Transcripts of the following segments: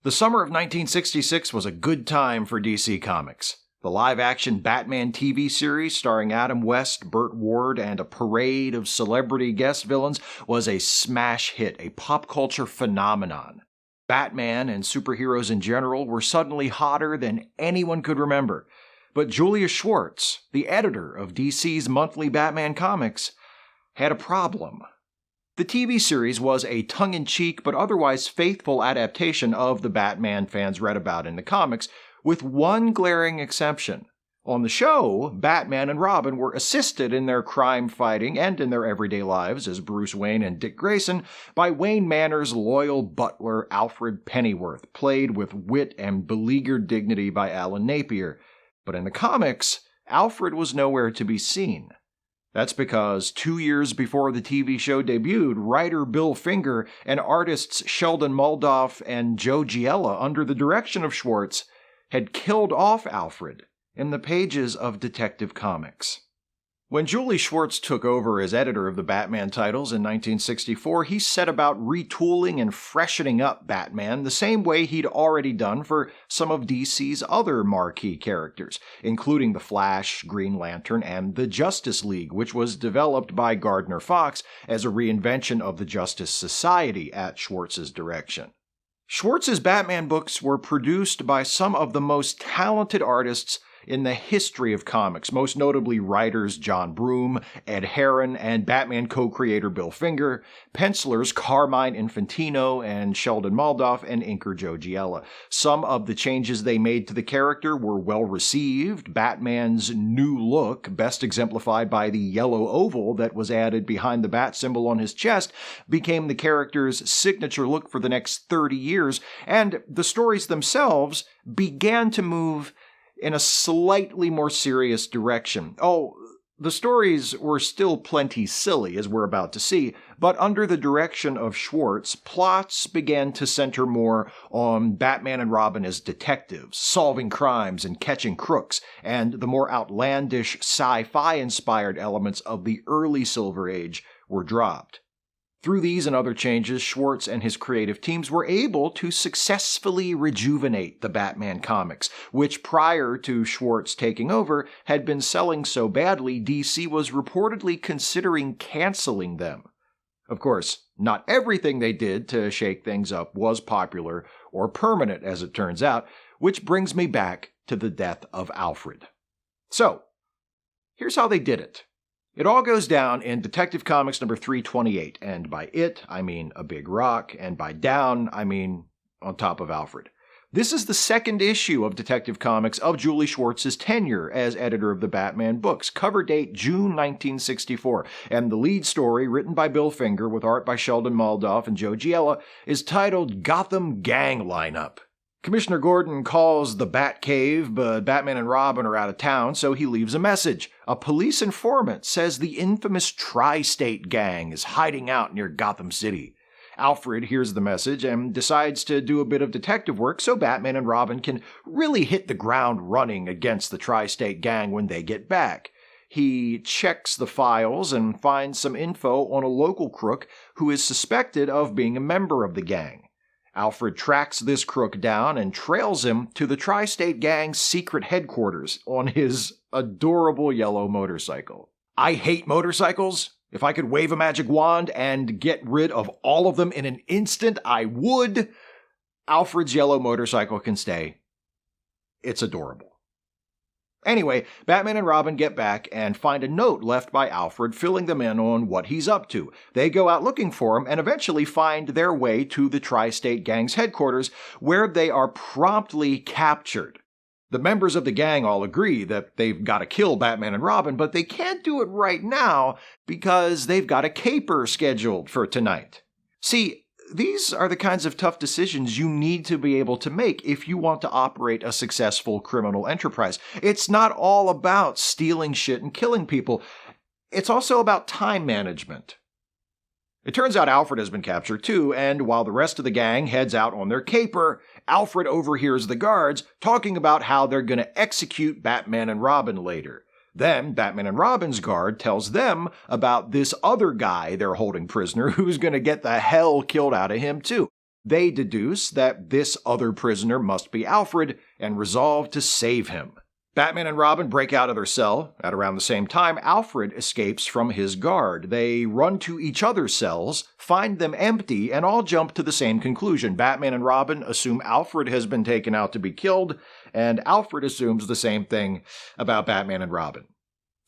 The summer of 1966 was a good time for DC Comics. The live-action Batman TV series starring Adam West, Burt Ward, and a parade of celebrity guest villains was a smash hit, a pop culture phenomenon. Batman and superheroes in general were suddenly hotter than anyone could remember. But Julius Schwartz, the editor of DC's monthly Batman comics, had a problem. The TV series was a tongue-in-cheek but otherwise faithful adaptation of the Batman fans read about in the comics, with one glaring exception. On the show, Batman and Robin were assisted in their crime fighting and in their everyday lives as Bruce Wayne and Dick Grayson by Wayne Manor's loyal butler Alfred Pennyworth, played with wit and beleaguered dignity by Alan Napier. But in the comics, Alfred was nowhere to be seen. That's because 2 years before the TV show debuted, writer Bill Finger and artists Sheldon Moldoff and Joe Giella, under the direction of Schwartz, had killed off Alfred in the pages of Detective Comics. When Julie Schwartz took over as editor of the Batman titles in 1964, he set about retooling and freshening up Batman the same way he'd already done for some of DC's other marquee characters, including the Flash, Green Lantern, and the Justice League, which was developed by Gardner Fox as a reinvention of the Justice Society at Schwartz's direction. Schwartz's Batman books were produced by some of the most talented artists in the history of comics, most notably writers John Broome, Ed Herron, and Batman co-creator Bill Finger, pencilers Carmine Infantino and Sheldon Moldoff, and inker Joe Giella. Some of the changes they made to the character were well received. Batman's new look, best exemplified by the yellow oval that was added behind the bat symbol on his chest, became the character's signature look for the next 30 years, and the stories themselves began to move in a slightly more serious direction. Oh, the stories were still plenty silly, as we're about to see, but under the direction of Schwartz, plots began to center more on Batman and Robin as detectives, solving crimes and catching crooks, and the more outlandish sci-fi inspired elements of the early Silver Age were dropped. Through these and other changes, Schwartz and his creative teams were able to successfully rejuvenate the Batman comics, which prior to Schwartz taking over had been selling so badly DC was reportedly considering canceling them. Of course, not everything they did to shake things up was popular or permanent, as it turns out, which brings me back to the death of Alfred. So, here's how they did it. It all goes down in Detective Comics number 328, and by it, I mean a big rock, and by down, I mean on top of Alfred. This is the second issue of Detective Comics of Julie Schwartz's tenure as editor of the Batman books, cover date June 1964, and the lead story, written by Bill Finger with art by Sheldon Moldoff and Joe Giella, is titled Gotham Gang Lineup. Commissioner Gordon calls the Batcave, but Batman and Robin are out of town, so he leaves a message. A police informant says the infamous Tri-State Gang is hiding out near Gotham City. Alfred hears the message and decides to do a bit of detective work so Batman and Robin can really hit the ground running against the Tri-State Gang when they get back. He checks the files and finds some info on a local crook who is suspected of being a member of the gang. Alfred tracks this crook down and trails him to the Tri-State Gang's secret headquarters on his adorable yellow motorcycle. I hate motorcycles. If I could wave a magic wand and get rid of all of them in an instant, I would. Alfred's yellow motorcycle can stay. It's adorable. Anyway, Batman and Robin get back and find a note left by Alfred filling them in on what he's up to. They go out looking for him and eventually find their way to the Tri-State Gang's headquarters, where they are promptly captured. The members of the gang all agree that they've got to kill Batman and Robin, but they can't do it right now because they've got a caper scheduled for tonight. See, these are the kinds of tough decisions you need to be able to make if you want to operate a successful criminal enterprise. It's not all about stealing shit and killing people. It's also about time management. It turns out Alfred has been captured too, and while the rest of the gang heads out on their caper, Alfred overhears the guards talking about how they're going to execute Batman and Robin later. Then Batman and Robin's guard tells them about this other guy they're holding prisoner who's going to get the hell killed out of him too. They deduce that this other prisoner must be Alfred and resolve to save him. Batman and Robin break out of their cell. At around the same time, Alfred escapes from his guard. They run to each other's cells, find them empty, and all jump to the same conclusion. Batman and Robin assume Alfred has been taken out to be killed, and Alfred assumes the same thing about Batman and Robin.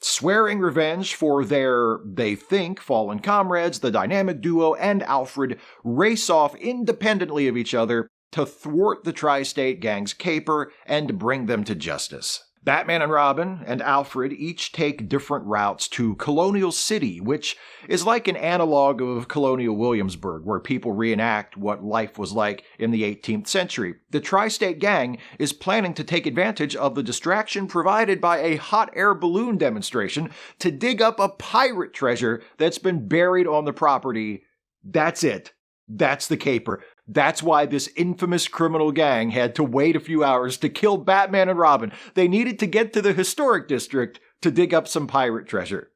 Swearing revenge for their, they think, fallen comrades, the dynamic duo and Alfred race off independently of each other to thwart the Tri-State Gang's caper and bring them to justice. Batman and Robin and Alfred each take different routes to Colonial City, which is like an analog of Colonial Williamsburg, where people reenact what life was like in the 18th century. The Tri-State Gang is planning to take advantage of the distraction provided by a hot air balloon demonstration to dig up a pirate treasure that's been buried on the property. That's it. That's the caper. That's why this infamous criminal gang had to wait a few hours to kill Batman and Robin. They needed to get to the historic district to dig up some pirate treasure.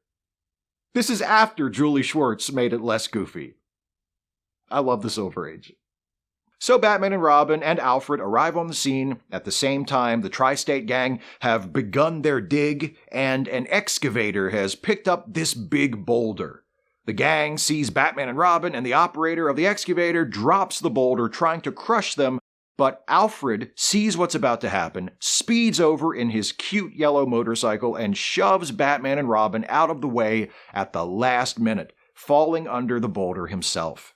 This is after Julie Schwartz made it less goofy. I love the Silver Age. So Batman and Robin and Alfred arrive on the scene. At the same time, the Tri-State Gang have begun their dig, and an excavator has picked up this big boulder. The gang sees Batman and Robin, and the operator of the excavator drops the boulder, trying to crush them, but Alfred sees what's about to happen, speeds over in his cute yellow motorcycle, and shoves Batman and Robin out of the way at the last minute, falling under the boulder himself.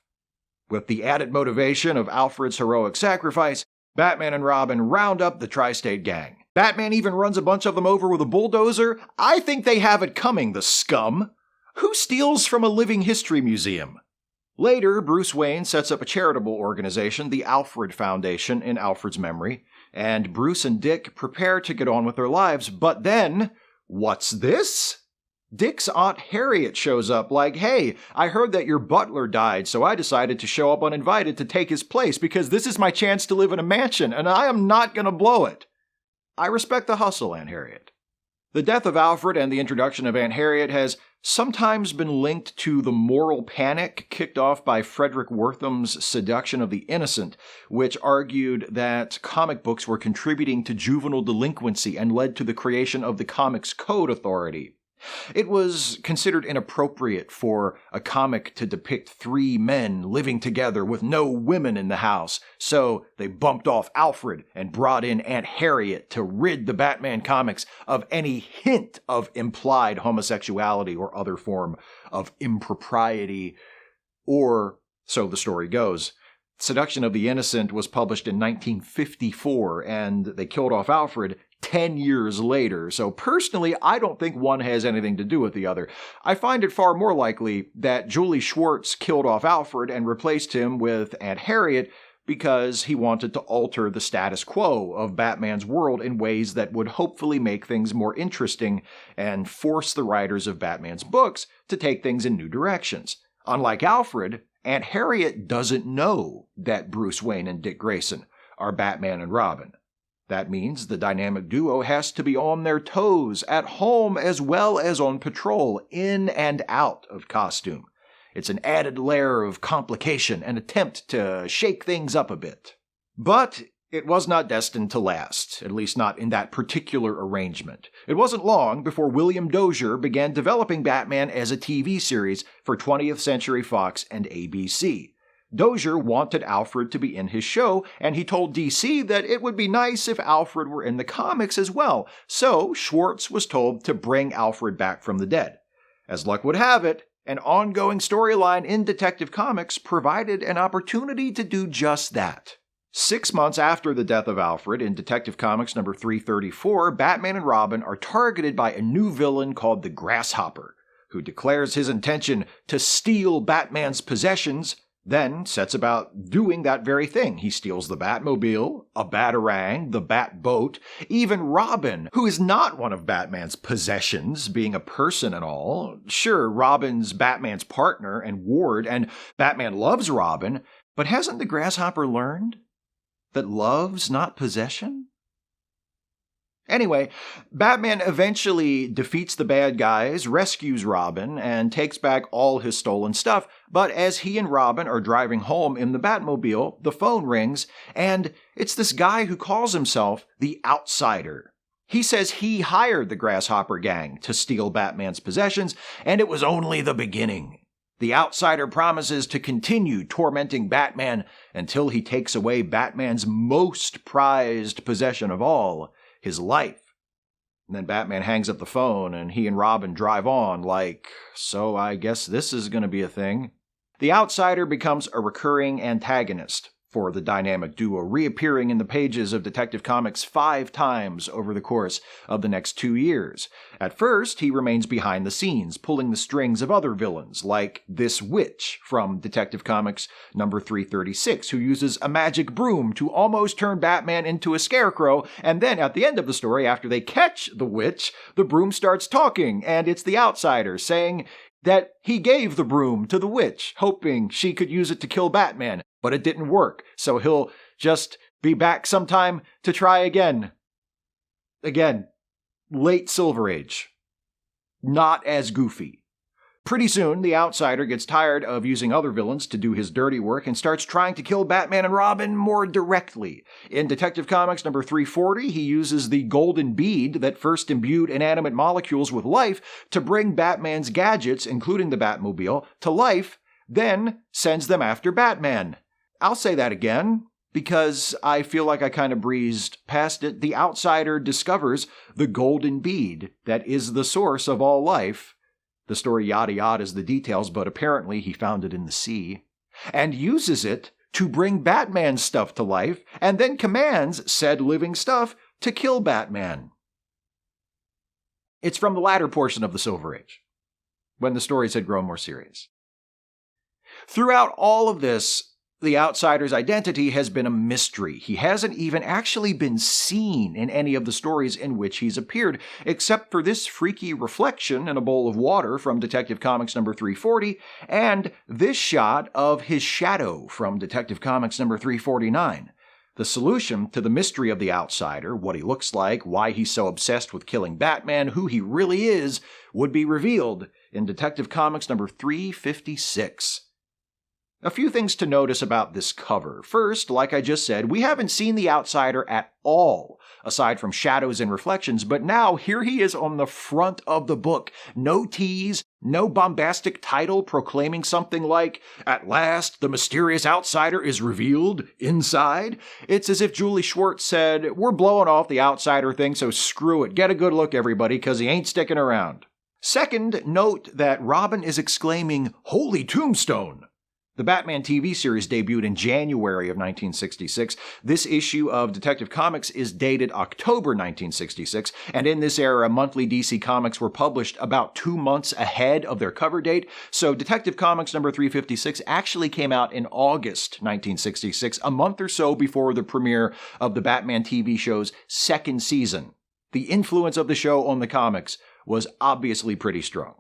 With the added motivation of Alfred's heroic sacrifice, Batman and Robin round up the Tri-State Gang. Batman even runs a bunch of them over with a bulldozer. I think they have it coming, the scum! Who steals from a living history museum? Later, Bruce Wayne sets up a charitable organization, the Alfred Foundation, in Alfred's memory, and Bruce and Dick prepare to get on with their lives, but then, what's this? Dick's Aunt Harriet shows up like, hey, I heard that your butler died, so I decided to show up uninvited to take his place because this is my chance to live in a mansion, and I am not going to blow it. I respect the hustle, Aunt Harriet. The death of Alfred and the introduction of Aunt Harriet has sometimes been linked to the moral panic kicked off by Frederick Wortham's Seduction of the Innocent, which argued that comic books were contributing to juvenile delinquency and led to the creation of the Comics Code Authority. It was considered inappropriate for a comic to depict three men living together with no women in the house, so they bumped off Alfred and brought in Aunt Harriet to rid the Batman comics of any hint of implied homosexuality or other form of impropriety, or so the story goes. Seduction of the Innocent was published in 1954, and they killed off Alfred 10 years later, so personally, I don't think one has anything to do with the other. I find it far more likely that Julie Schwartz killed off Alfred and replaced him with Aunt Harriet because he wanted to alter the status quo of Batman's world in ways that would hopefully make things more interesting and force the writers of Batman's books to take things in new directions. Unlike Alfred, Aunt Harriet doesn't know that Bruce Wayne and Dick Grayson are Batman and Robin. That means the dynamic duo has to be on their toes, at home as well as on patrol, in and out of costume. It's an added layer of complication, an attempt to shake things up a bit. But it was not destined to last, at least not in that particular arrangement. It wasn't long before William Dozier began developing Batman as a TV series for 20th Century Fox and ABC. Dozier wanted Alfred to be in his show, and he told DC that it would be nice if Alfred were in the comics as well, so Schwartz was told to bring Alfred back from the dead. As luck would have it, an ongoing storyline in Detective Comics provided an opportunity to do just that. 6 months after the death of Alfred, in Detective Comics number 334, Batman and Robin are targeted by a new villain called the Grasshopper, who declares his intention to steal Batman's possessions, then sets about doing that very thing. He steals the Batmobile, a Batarang, the Batboat, even Robin, who is not one of Batman's possessions, being a person and all. Sure, Robin's Batman's partner and ward, and Batman loves Robin, but hasn't the Grasshopper learned that love's not possession? Anyway, Batman eventually defeats the bad guys, rescues Robin, and takes back all his stolen stuff. But as he and Robin are driving home in the Batmobile, the phone rings, and it's this guy who calls himself the Outsider. He says he hired the Grasshopper Gang to steal Batman's possessions, and it was only the beginning. The Outsider promises to continue tormenting Batman until he takes away Batman's most prized possession of all, his life. And then Batman hangs up the phone and he and Robin drive on like, so I guess this is going to be a thing. The Outsider becomes a recurring antagonist for the dynamic duo, reappearing in the pages of Detective Comics 5 times over the course of the next 2 years. At first, he remains behind the scenes, pulling the strings of other villains, like this witch from Detective Comics number 336, who uses a magic broom to almost turn Batman into a scarecrow, and then at the end of the story, after they catch the witch, the broom starts talking, and it's the Outsider saying that he gave the broom to the witch, hoping she could use it to kill Batman, but it didn't work, so he'll just be back sometime to try again. Again, late Silver Age. Not as goofy. Pretty soon, the Outsider gets tired of using other villains to do his dirty work and starts trying to kill Batman and Robin more directly. In Detective Comics number 340, he uses the golden bead that first imbued inanimate molecules with life to bring Batman's gadgets, including the Batmobile, to life, then sends them after Batman. I'll say that again, because I feel like I kind of breezed past it. The Outsider discovers the golden bead that is the source of all life. The story yada yada is the details, but apparently he found it in the sea, and uses it to bring Batman's stuff to life, and then commands said living stuff to kill Batman. It's from the latter portion of the Silver Age, when the stories had grown more serious. Throughout all of this, the Outsider's identity has been a mystery. He hasn't even actually been seen in any of the stories in which he's appeared, except for this freaky reflection in a bowl of water from Detective Comics number 340, and this shot of his shadow from Detective Comics number 349. The solution to the mystery of the Outsider, what he looks like, why he's so obsessed with killing Batman, who he really is, would be revealed in Detective Comics number 356. A few things to notice about this cover. First, like I just said, we haven't seen the Outsider at all, aside from shadows and reflections, but now here he is on the front of the book. No tease, no bombastic title proclaiming something like, "At last, the mysterious Outsider is revealed inside." It's as if Julie Schwartz said, "We're blowing off the Outsider thing, so screw it. Get a good look, everybody, because he ain't sticking around." Second, note that Robin is exclaiming, "Holy Tombstone!" The Batman TV series debuted in January of 1966. This issue of Detective Comics is dated October 1966, and in this era, monthly DC Comics were published about 2 months ahead of their cover date, so Detective Comics number 356 actually came out in August 1966, a month or so before the premiere of the Batman TV show's second season. The influence of the show on the comics was obviously pretty strong.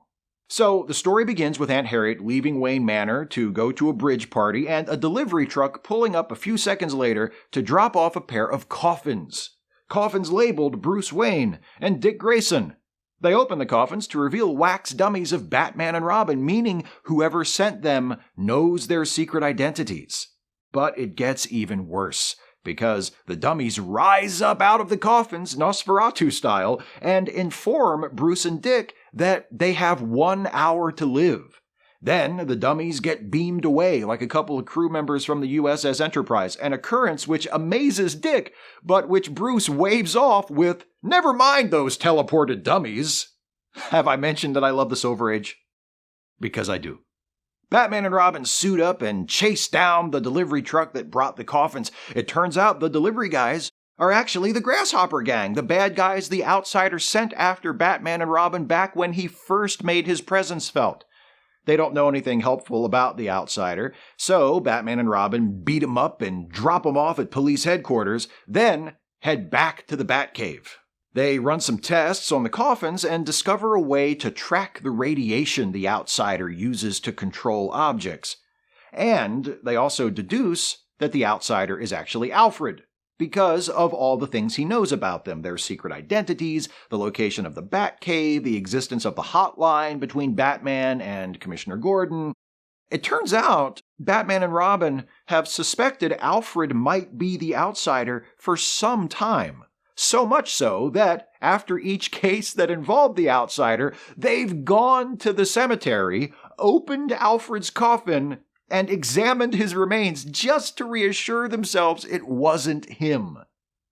So, the story begins with Aunt Harriet leaving Wayne Manor to go to a bridge party and a delivery truck pulling up a few seconds later to drop off a pair of coffins. Coffins labeled Bruce Wayne and Dick Grayson. They open the coffins to reveal wax dummies of Batman and Robin, meaning whoever sent them knows their secret identities. But it gets even worse, because the dummies rise up out of the coffins, Nosferatu style, and inform Bruce and Dick that they have 1 hour to live. Then the dummies get beamed away like a couple of crew members from the USS Enterprise, an occurrence which amazes Dick, but which Bruce waves off with, "Never mind those teleported dummies." Have I mentioned that I love the Silver Age? Because I do. Batman and Robin suit up and chase down the delivery truck that brought the coffins. It turns out the delivery guys are actually the Grasshopper Gang, the bad guys the Outsider sent after Batman and Robin back when he first made his presence felt. They don't know anything helpful about the Outsider, so Batman and Robin beat him up and drop him off at police headquarters, then head back to the Batcave. They run some tests on the coffins and discover a way to track the radiation the Outsider uses to control objects. And they also deduce that the Outsider is actually Alfred, because of all the things he knows about them, their secret identities, the location of the Batcave, the existence of the hotline between Batman and Commissioner Gordon. It turns out Batman and Robin have suspected Alfred might be the outsider for some time. So much so that after each case that involved the outsider, they've gone to the cemetery, opened Alfred's coffin, and examined his remains just to reassure themselves it wasn't him.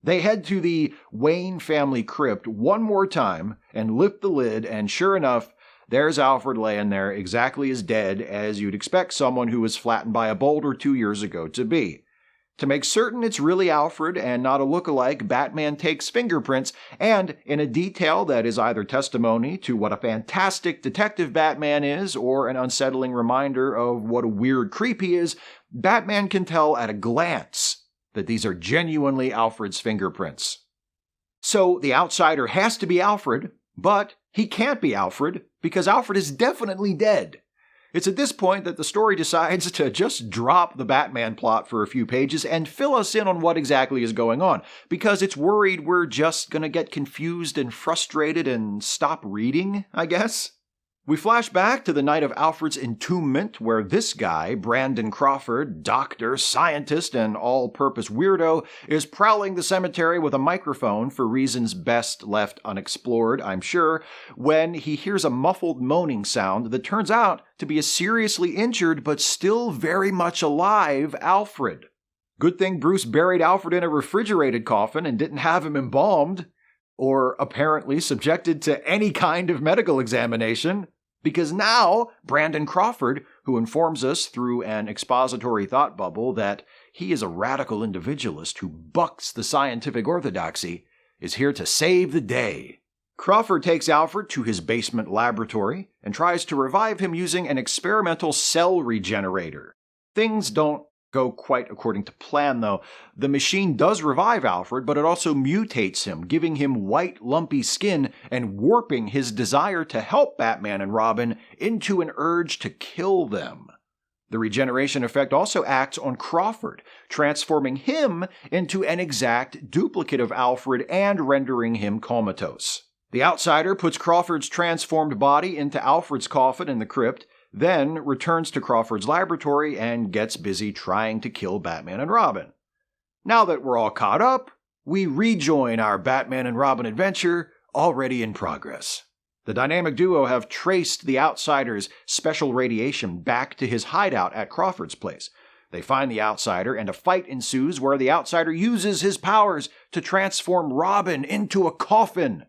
They head to the Wayne family crypt one more time and lift the lid, and sure enough, there's Alfred laying there exactly as dead as you'd expect someone who was flattened by a boulder 2 years ago to be. To make certain it's really Alfred and not a look-alike, Batman takes fingerprints, and in a detail that is either testimony to what a fantastic detective Batman is or an unsettling reminder of what a weird creep he is, Batman can tell at a glance that these are genuinely Alfred's fingerprints. So the outsider has to be Alfred, but he can't be Alfred because Alfred is definitely dead. It's at this point that the story decides to just drop the Batman plot for a few pages and fill us in on what exactly is going on, because it's worried we're just gonna get confused and frustrated and stop reading, I guess. We flash back to the night of Alfred's entombment, where this guy, Brandon Crawford, doctor, scientist, and all-purpose weirdo, is prowling the cemetery with a microphone for reasons best left unexplored, I'm sure, when he hears a muffled moaning sound that turns out to be a seriously injured but still very much alive Alfred. Good thing Bruce buried Alfred in a refrigerated coffin and didn't have him embalmed, or apparently subjected to any kind of medical examination. Because now, Brandon Crawford, who informs us through an expository thought bubble that he is a radical individualist who bucks the scientific orthodoxy, is here to save the day. Crawford takes Alfred to his basement laboratory and tries to revive him using an experimental cell regenerator. Things don't go quite according to plan, though. The machine does revive Alfred, but it also mutates him, giving him white, lumpy skin and warping his desire to help Batman and Robin into an urge to kill them. The regeneration effect also acts on Crawford, transforming him into an exact duplicate of Alfred and rendering him comatose. The outsider puts Crawford's transformed body into Alfred's coffin in the crypt, then returns to Crawford's laboratory and gets busy trying to kill Batman and Robin. Now that we're all caught up, we rejoin our Batman and Robin adventure, already in progress. The dynamic duo have traced the outsider's special radiation back to his hideout at Crawford's place. They find the outsider, and a fight ensues where the outsider uses his powers to transform Robin into a coffin.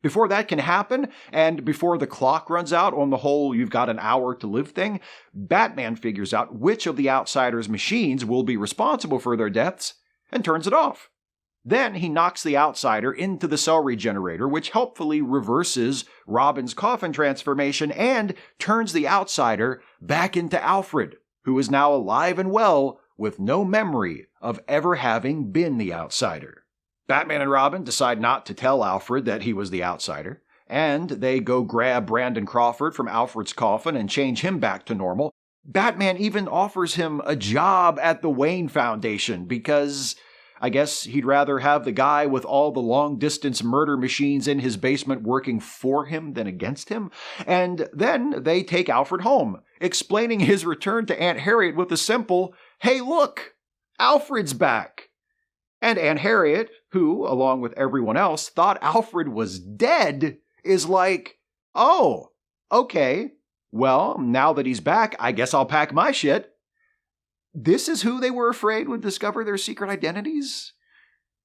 Before that can happen, and before the clock runs out on the whole you've got an hour to live thing, Batman figures out which of the outsider's machines will be responsible for their deaths and turns it off. Then he knocks the outsider into the cell regenerator, which helpfully reverses Robin's coffin transformation and turns the outsider back into Alfred, who is now alive and well with no memory of ever having been the outsider. Batman and Robin decide not to tell Alfred that he was the outsider, and they go grab Brandon Crawford from Alfred's coffin and change him back to normal. Batman even offers him a job at the Wayne Foundation because I guess he'd rather have the guy with all the long-distance murder machines in his basement working for him than against him. And then they take Alfred home, explaining his return to Aunt Harriet with a simple, "Hey, look, Alfred's back." And Aunt Harriet, who, along with everyone else, thought Alfred was dead, is like, "Oh, okay. Well, now that he's back, I guess I'll pack my shit." This is who they were afraid would discover their secret identities?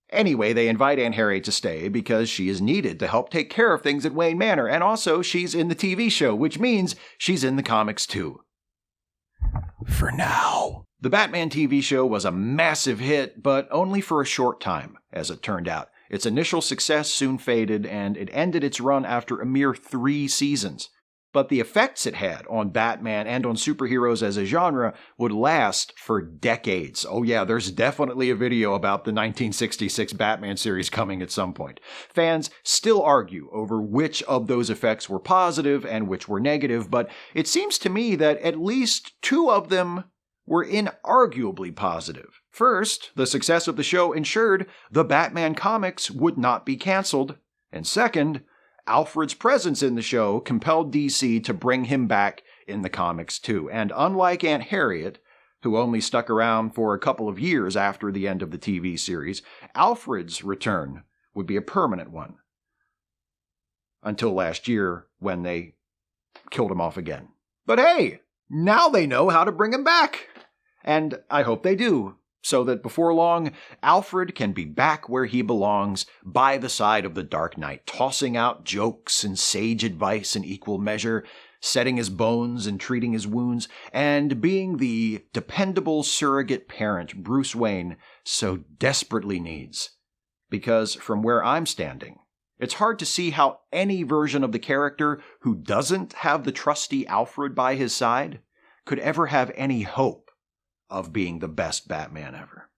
Anyway, they invite Aunt Harriet to stay because she is needed to help take care of things at Wayne Manor, and also she's in the TV show, which means she's in the comics too. For now. The Batman TV show was a massive hit, but only for a short time, as it turned out. Its initial success soon faded, and it ended its run after a mere 3 seasons. But the effects it had on Batman and on superheroes as a genre would last for decades. Oh yeah, there's definitely a video about the 1966 Batman series coming at some point. Fans still argue over which of those effects were positive and which were negative, but it seems to me that at least 2 of them were inarguably positive. First, the success of the show ensured the Batman comics would not be canceled, and second, Alfred's presence in the show compelled DC to bring him back in the comics too, and unlike Aunt Harriet, who only stuck around for a couple of years after the end of the TV series, Alfred's return would be a permanent one. Until last year, when they killed him off again. But hey, now they know how to bring him back! And I hope they do, so that before long, Alfred can be back where he belongs, by the side of the Dark Knight, tossing out jokes and sage advice in equal measure, setting his bones and treating his wounds, and being the dependable surrogate parent Bruce Wayne so desperately needs. Because from where I'm standing, it's hard to see how any version of the character who doesn't have the trusty Alfred by his side could ever have any hope of being the best Batman ever.